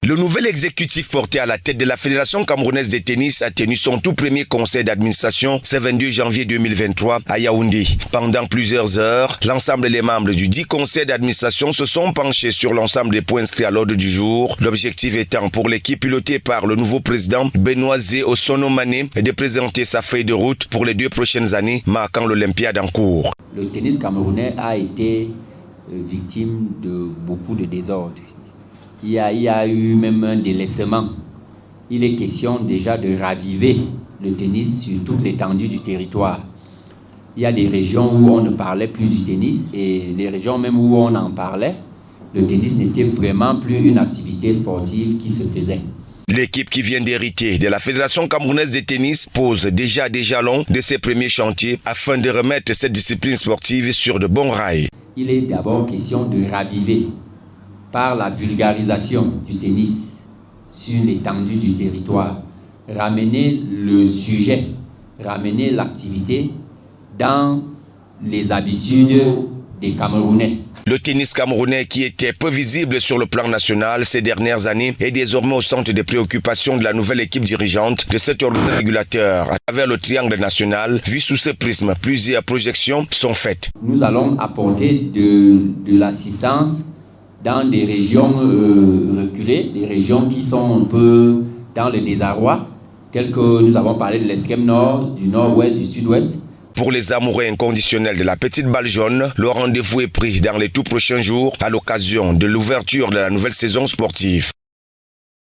Le nouvel exécutif porté à la tête de la Fédération camerounaise de tennis a tenu son tout premier conseil d'administration ce 22 janvier 2023 à Yaoundé. Pendant plusieurs heures, l'ensemble des membres du dit conseil d'administration se sont penchés sur l'ensemble des points inscrits à l'ordre du jour. L'objectif étant pour l'équipe pilotée par le nouveau président Benoît Zé Osonomane de présenter sa feuille de route pour les 2 prochaines années marquant l'Olympiade en cours. Le tennis camerounais a été victime de beaucoup de désordres. Il y a eu même un délaissement. Il est question déjà de raviver le tennis sur toute l'étendue du territoire. Il y a des régions où on ne parlait plus du tennis et les régions même où on en parlait, le tennis n'était vraiment plus une activité sportive qui se faisait. L'équipe qui vient d'hériter de la Fédération camerounaise de tennis pose déjà des jalons de ses premiers chantiers afin de remettre cette discipline sportive sur de bons rails. Il est d'abord question de raviver par la vulgarisation du tennis sur l'étendue du territoire, ramener le sujet, ramener l'activité dans les habitudes des Camerounais. Le tennis camerounais qui était peu visible sur le plan national ces dernières années est désormais au centre des préoccupations de la nouvelle équipe dirigeante de cet organe régulateur. À travers le triangle national, vu sous ce prisme, plusieurs projections sont faites. Nous allons apporter de l'assistance dans des régions reculées, des régions qui sont un peu dans le désarroi, telles que nous avons parlé de l'extrême nord, du nord-ouest, du sud-ouest. Pour les amoureux inconditionnels de la petite balle jaune, le rendez-vous est pris dans les tout prochains jours à l'occasion de l'ouverture de la nouvelle saison sportive.